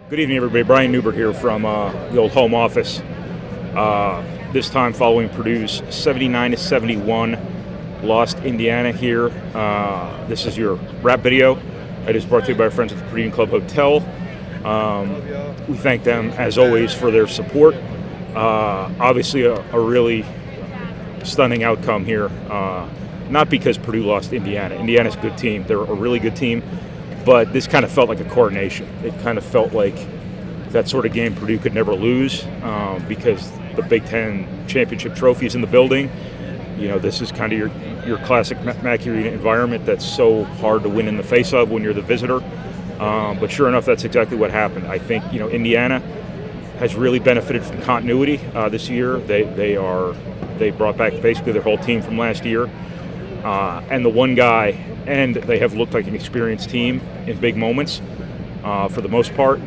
Good evening, everybody. Brian Neubert here from the old home office. This time following Purdue's 79-71 loss to Indiana here. This is your wrap video. It is brought to you by our friends at the Purdue Club Hotel. We thank them, as always, for their support. Obviously, a really stunning outcome here. Not because Purdue lost to Indiana. Indiana's a good team. They're a really good team. But this kind of felt like a coronation. It kind of felt like that sort of game Purdue could never lose because the Big Ten championship trophy is in the building. You know, this is kind of your classic Mackey Arena environment that's so hard to win in the face of when you're the visitor. But sure enough, that's exactly what happened. I think, Indiana has really benefited from continuity this year. They brought back basically their whole team from last year. And the one guy, and they have looked like an experienced team in big moments for the most part.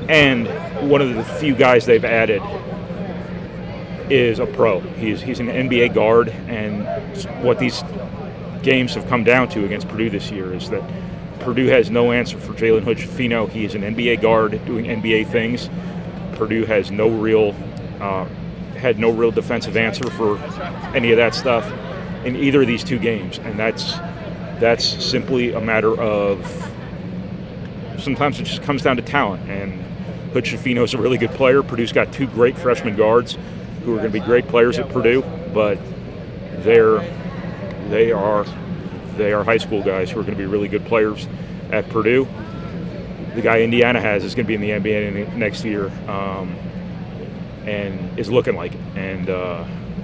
And one of the few guys they've added is a pro. He's an NBA guard, and what these games have come down to against Purdue this year is that Purdue has no answer for Jalen Hood-Schifino. He is an NBA guard doing NBA things. Purdue has had no real defensive answer for any of that stuff in either of these two games, and that's simply a matter of sometimes it just comes down to talent. And Hood-Schifino is a really good player. Purdue's got two great freshman guards who are going to be great players at Purdue, but they are high school guys who are going to be really good players at Purdue. The guy Indiana has is going to be in the NBA next year, and is looking like it. And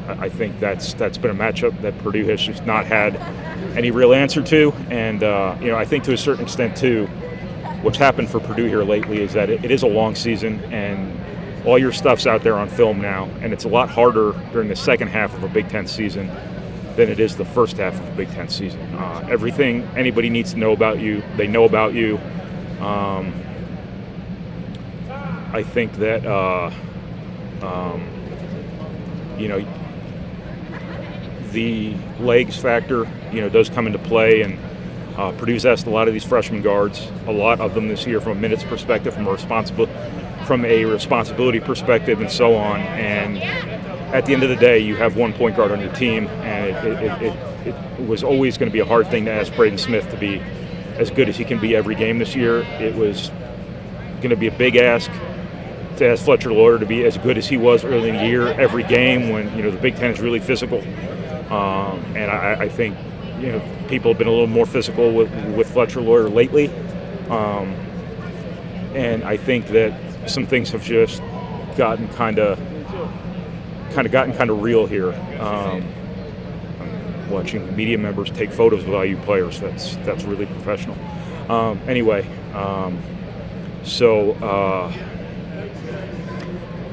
I think that's been a matchup that Purdue has just not had any real answer to. And I think to a certain extent too, what's happened for Purdue here lately is that it is a long season, and all your stuff's out there on film now, and it's a lot harder during the second half of a Big Ten season than it is the first half of a Big Ten season. Everything anybody needs to know about you, they know about you. I think that the legs factor, does come into play, and Purdue's asked a lot of these freshman guards, a lot of them this year, from a minutes perspective, from a responsibility perspective, and so on. And at the end of the day, you have one point guard on your team, and it was always going to be a hard thing to ask Braden Smith to be as good as he can be every game this year. It was going to be a big ask to ask Fletcher Loyer to be as good as he was early in the year every game when the Big Ten is really physical. And I think people have been a little more physical with Fletcher Loyer lately, and I think that some things have just gotten kind of real here. I'm watching media members take photos of IU players. That's really professional.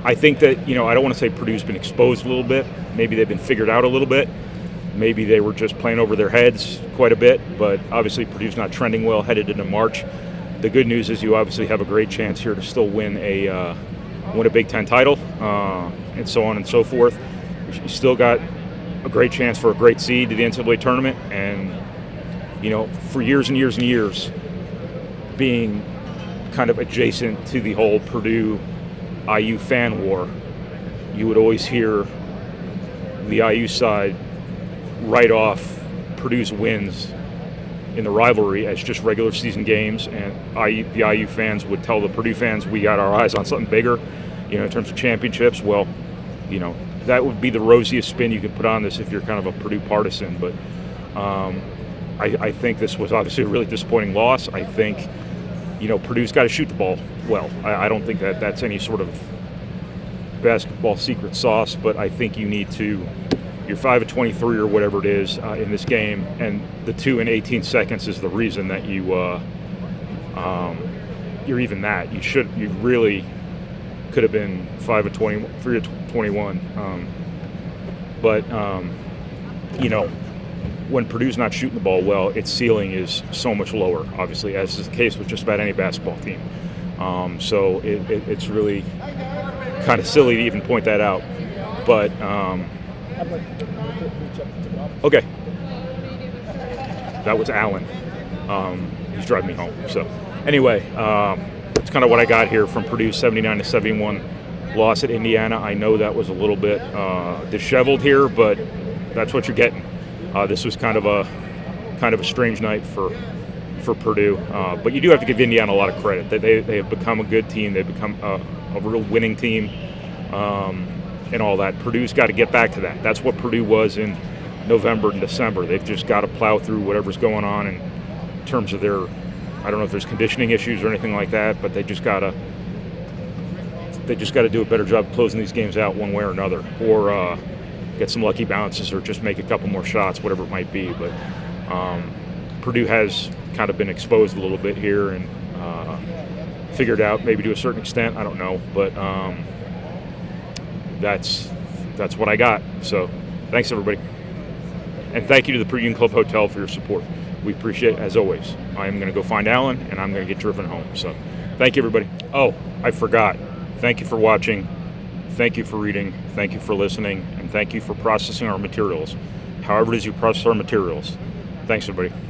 I think that I don't want to say Purdue's been exposed a little bit. Maybe they've been figured out a little bit. Maybe they were just playing over their heads quite a bit, but obviously Purdue's not trending well headed into March. The good news is you obviously have a great chance here to still win a Big Ten title, and so on and so forth. You still got a great chance for a great seed to the NCAA tournament, and for years and years and years, being kind of adjacent to the whole Purdue IU fan war, you would always hear the IU side write off Purdue's wins in the rivalry as just regular season games, and the IU fans would tell the Purdue fans, we got our eyes on something bigger, in terms of championships. Well, that would be the rosiest spin you could put on this if you're kind of a Purdue partisan. But I think this was obviously a really disappointing loss. I think, Purdue's got to shoot the ball well. I don't think that that's any sort of basketball secret sauce, but I think you need to. You're 5 of 23 or whatever it is in this game, and the 2 in 18 seconds is the reason that you're even that. You really could have been 5 of 20, 3 of 21. When Purdue's not shooting the ball well, its ceiling is so much lower, obviously, as is the case with just about any basketball team. So it's really kind of silly to even point that out. But okay, that was Alan. He's driving me home. So anyway, that's kind of what I got here from Purdue 79-71 loss at Indiana. I know that was a little bit disheveled here, but that's what you're getting. This was kind of a strange night for Purdue, but you do have to give Indiana a lot of credit. They have become a good team. They've become a real winning team, and all that. Purdue's got to get back to that. That's what Purdue was in November and December. They've just got to plow through whatever's going on in terms of their, I don't know if there's conditioning issues or anything like that, but they just got to do a better job closing these games out one way or another, or get some lucky bounces, or just make a couple more shots, whatever it might be. But Purdue has kind of been exposed a little bit here and figured out, maybe to a certain extent. I don't know, but that's what I got. So thanks, everybody. And thank you to the Purdue Club Hotel for your support. We appreciate it, as always. I am going to go find Alan, and I'm going to get driven home. So thank you, everybody. Oh, I forgot. Thank you for watching. Thank you for reading. Thank you for listening. And thank you for processing our materials. However it is you process our materials. Thanks, everybody.